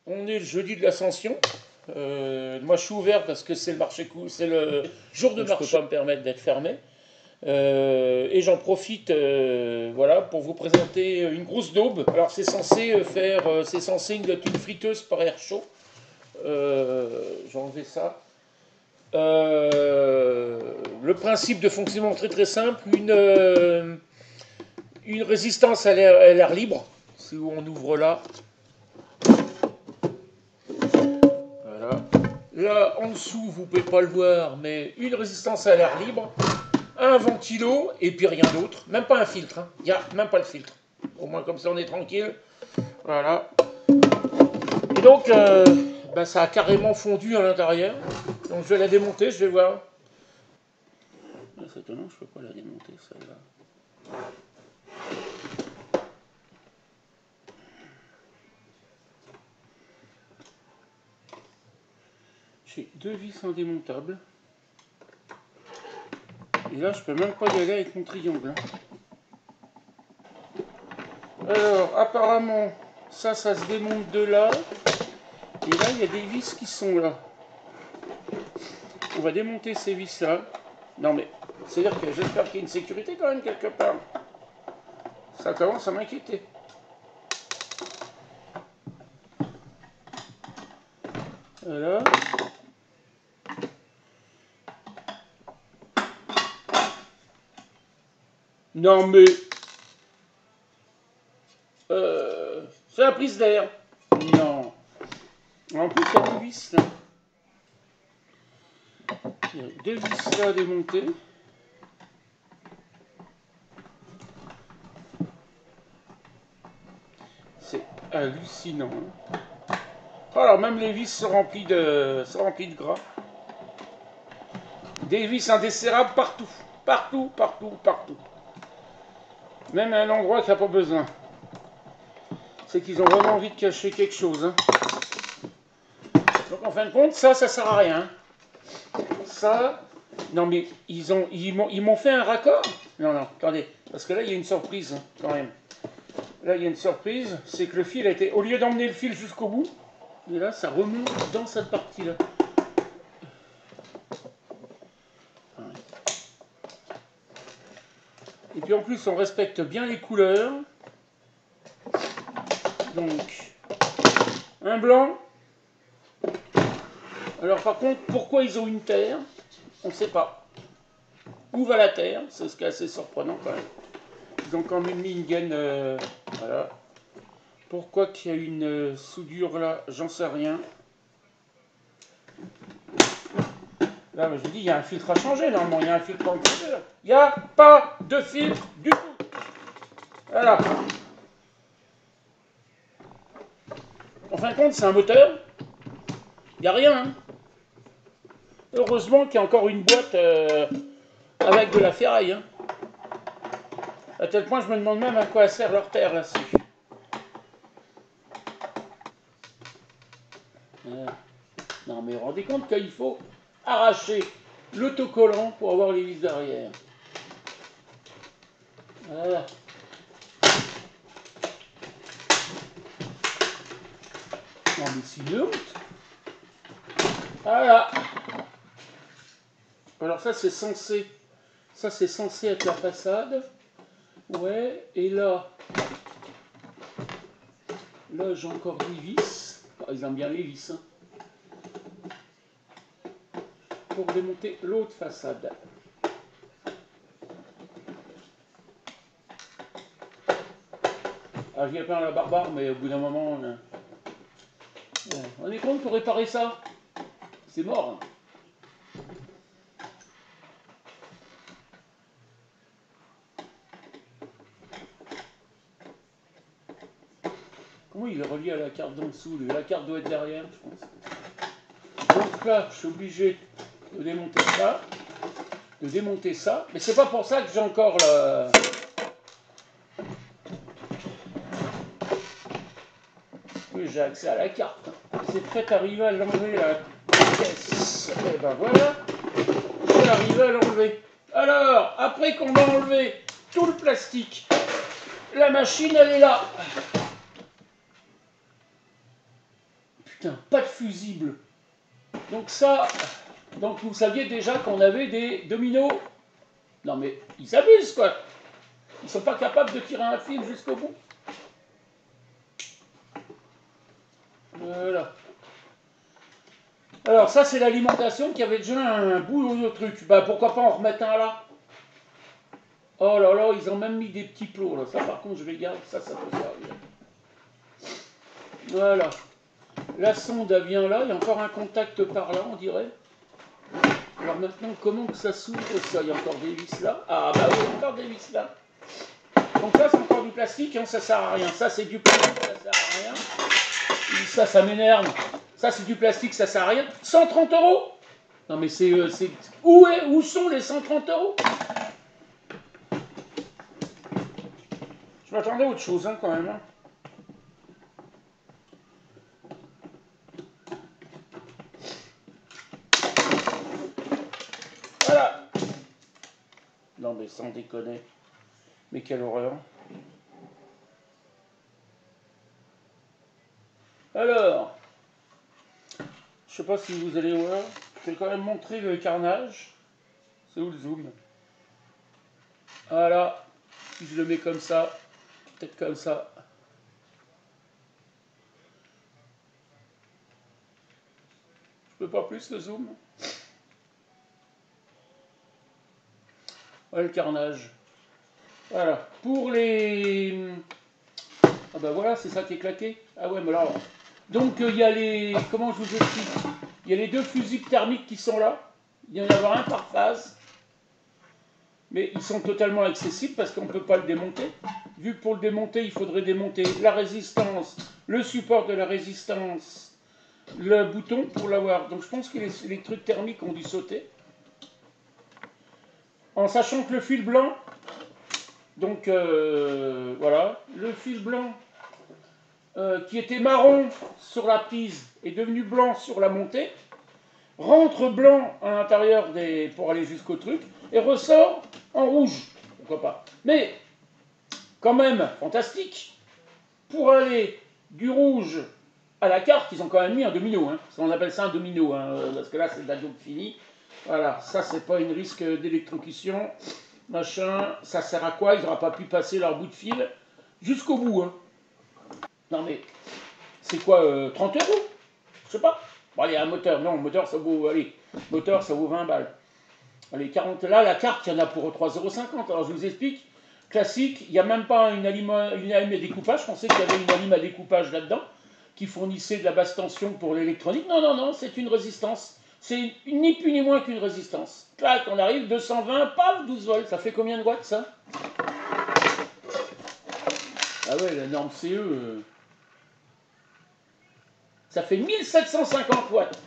On est le jeudi de l'Ascension. Moi, je suis ouvert parce que c'est le marché c'est le jour de marché. Je peux pas me permettre d'être fermé. Et j'en profite, voilà, pour vous présenter une grosse daube. Alors, c'est censé c'est censé être une friteuse par air chaud. J'ai enlevé ça. Le principe de fonctionnement très très simple, une résistance à l'air libre. Si on ouvre là. Voilà. Là, en dessous, vous ne pouvez pas le voir, mais une résistance à l'air libre, un ventilo, et puis rien d'autre. Même pas un filtre. Hein. Il n'y a même pas le filtre. Au moins, comme ça, on est tranquille. Voilà. Et donc, ça a carrément fondu à l'intérieur. Donc, je vais la démonter, je vais voir. C'est étonnant, je ne peux pas la démonter, celle-là. J'ai 2 vis indémontables. Et là, je peux même pas y aller avec mon triangle. Alors, apparemment, ça se démonte de là. Et là, il y a des vis qui sont là. On va démonter ces vis-là. Non, mais, c'est-à-dire que j'espère qu'il y a une sécurité quand même quelque part. Ça commence à m'inquiéter. Voilà. Non, mais... c'est la prise d'air. Non. En plus, il y a des vis là. Il y a 2 vis là à démonter. C'est hallucinant. Hein. Alors, même les vis sont remplies de gras. Des vis indesserrables partout. Partout, partout, partout. Même à un endroit qui n'a pas besoin. C'est qu'ils ont vraiment envie de cacher quelque chose. Hein. Donc en fin de compte, ça sert à rien. Ça, non mais ils m'ont fait un raccord. Non, attendez, parce que là il y a une surprise quand même. Là il y a une surprise, c'est que le fil a été, au lieu d'emmener le fil jusqu'au bout, et là ça remonte dans cette partie-là. Et puis en plus on respecte bien les couleurs. Donc, un blanc. Alors par contre, pourquoi ils ont une terre? On ne sait pas. Où va la terre? C'est ce qui est assez surprenant quand même. Ils ont quand même mis une gaine. Voilà. Pourquoi qu'il y a une soudure là? J'en sais rien. Là, je vous dis, il y a un filtre à changer normalement. Il y a un filtre en conducteur. Il n'y a pas de filtre du tout. Voilà. En fin de compte, c'est un moteur. Il n'y a rien. Hein. Heureusement qu'il y a encore une boîte avec de la ferraille. Hein. À tel point, je me demande même à quoi sert leur terre là-dessus. Non, mais vous vous rendez compte qu'il faut arracher l'autocollant pour avoir les vis d'arrière. Voilà. Non, mais c'est une honte. Voilà. Alors ça, c'est censé être la façade. Ouais, et là j'ai encore des vis. Ils aiment bien les vis. Hein. Pour démonter l'autre façade. Ah, je viens pas à la barbare, mais au bout d'un moment... on est compte pour réparer ça? C'est mort. Hein. Comment il est relié à la carte d'en dessous? La carte doit être derrière, je pense. Donc là, je suis obligé de démonter ça. Mais c'est pas pour ça que j'ai encore la... Oui, j'ai accès à la carte. C'est prêt à arriver à l'enlever, la pièce. Et ben voilà, j'ai arrivé à l'enlever. Alors, après qu'on a enlevé tout le plastique, la machine, elle est là. Putain, pas de fusible. Donc ça, donc vous saviez déjà qu'on avait des dominos. Non mais ils s'abusent quoi. Ils sont pas capables de tirer un fil jusqu'au bout. Voilà. Alors ça c'est l'alimentation qui avait déjà un bout de truc. Bah pourquoi pas en remettre un là. Oh là là, ils ont même mis des petits plots là. Ça par contre je vais garder, ça peut servir. Voilà. La sonde elle vient là, il y a encore un contact par là on dirait. Alors maintenant comment que ça s'ouvre ça? Il y a encore des vis là. Ah bah oui, encore des vis là. Donc là c'est encore du plastique, hein, ça sert à rien. Ça c'est du plastique, ça sert à rien. Ça m'énerve. Ça c'est du plastique, ça sert à rien. 130 €. Non mais c'est où sont les 130 €? Je m'attendais à autre chose hein, quand même. Hein. Voilà. Non mais sans déconner. Mais quelle horreur. Alors, je sais pas si vous allez voir. Je vais quand même montrer le carnage. C'est où le zoom? Voilà. Si je le mets comme ça, peut-être comme ça. Je peux pas plus le zoom. Voilà le carnage. Voilà. Pour les... Ah ben voilà, c'est ça qui est claqué. Ah ouais, mais là... Donc il y a les... Comment je vous explique? Il y a les deux fusibles thermiques qui sont là. Il y en a un par phase. Mais ils sont totalement accessibles parce qu'on ne peut pas le démonter. Vu que pour le démonter, il faudrait démonter la résistance, le support de la résistance, le bouton pour l'avoir. Donc je pense que les trucs thermiques ont dû sauter. En sachant que le fil blanc, donc voilà, le fil blanc qui était marron sur la prise est devenu blanc sur la montée, rentre blanc à l'intérieur pour aller jusqu'au truc et ressort en rouge. Pourquoi pas? Mais quand même fantastique. Pour aller du rouge à la carte, ils ont quand même mis un domino. Hein. On appelle ça un domino, hein, parce que là c'est de la dope finie. Voilà, ça c'est pas une risque d'électrocution. Machin, ça sert à quoi? Ils n'auront pas pu passer leur bout de fil jusqu'au bout. Hein. Non mais, c'est quoi, 30 €? Je sais pas. Bon allez, un moteur, non, moteur ça vaut, allez, moteur ça vaut 20 balles. Allez, 40, là, la carte, il y en a pour 3,50 €. Alors je vous explique, classique, il n'y a même pas une lime à découpage, je pensais qu'il y avait une lime à découpage là-dedans, qui fournissait de la basse tension pour l'électronique. Non, non, non, c'est une résistance. C'est ni plus ni moins qu'une résistance. Clac, on arrive, 220, paf, 12 volts. Ça fait combien de watts, ça? Ah ouais, la norme CE... Ça fait 1750 watts.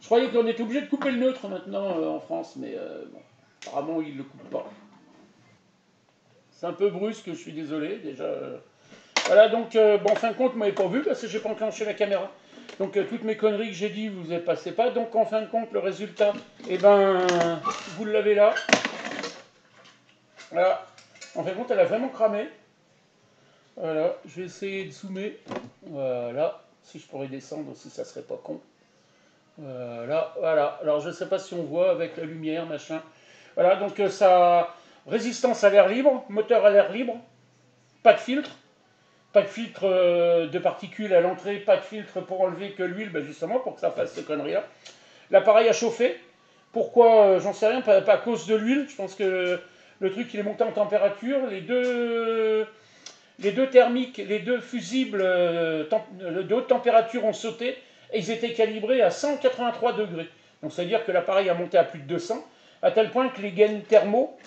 Je croyais qu'on était obligé de couper le neutre maintenant en France, mais bon, apparemment ils ne le coupent pas. C'est un peu brusque, je suis désolé, déjà. Voilà, donc, bon, en fin de compte, vous m'avez pas vu parce que j'ai pas enclenché la caméra. Donc, toutes mes conneries que j'ai dit, vous ne passez pas. Donc, en fin de compte, le résultat, eh ben, vous l'avez là. Voilà. En fin de compte, elle a vraiment cramé. Voilà, je vais essayer de zoomer. Voilà. Si je pourrais descendre aussi, ça serait pas con. Voilà, voilà. Alors, je ne sais pas si on voit avec la lumière, machin. Voilà, donc, ça... Résistance à l'air libre, moteur à l'air libre, pas de filtre. Pas de filtre de particules à l'entrée, pas de filtre pour enlever que l'huile, ben justement, pour que ça fasse ces conneries-là. L'appareil a chauffé. Pourquoi? J'en sais rien, pas à cause de l'huile. Je pense que le truc, il est monté en température. Les deux thermiques, les deux fusibles de haute température ont sauté et ils étaient calibrés à 183 degrés. Donc, c'est-à-dire que l'appareil a monté à plus de 200, à tel point que les gaines thermaux,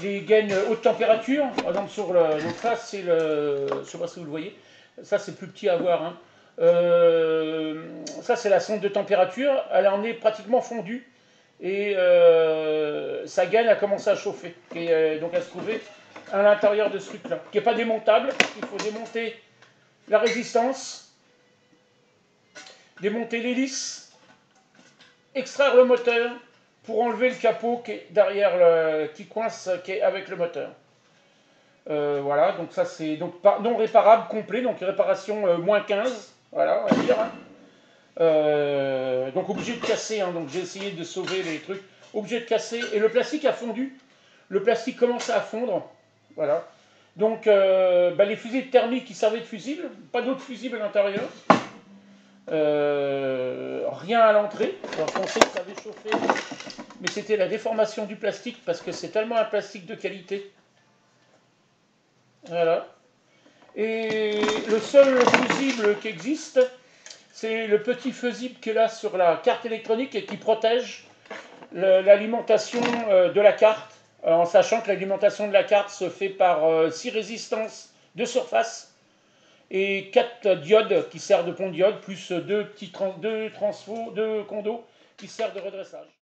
les gaines haute température, par exemple sur le... Donc ça c'est le... Je ne sais pas si vous le voyez, ça c'est plus petit à voir. Hein. Ça c'est la sonde de température, elle en est pratiquement fondue et sa gaine a commencé à chauffer. Et donc elle se trouvait à l'intérieur de ce truc-là, qui n'est pas démontable. Il faut démonter la résistance, démonter l'hélice, extraire le moteur, pour enlever le capot qui est derrière, qui coince, qui est avec le moteur. Voilà, donc ça c'est donc non réparable complet, donc réparation -15. Voilà, on va dire. Hein. Donc obligé de casser, hein, donc j'ai essayé de sauver les trucs. Obligé de casser, et le plastique a fondu. Le plastique commence à fondre. Voilà. Donc les fusibles thermiques qui servaient de fusibles, pas d'autres fusibles à l'intérieur. Rien à l'entrée. Alors on sait que ça avait chauffé, mais c'était la déformation du plastique parce que c'est tellement un plastique de qualité. Voilà. Et le seul fusible qui existe, c'est le petit fusible qui est là sur la carte électronique et qui protège l'alimentation de la carte, en sachant que l'alimentation de la carte se fait par 6 résistances de surface et 4 diodes qui servent de pont diode, plus 2 petits deux condos qui servent de redressage.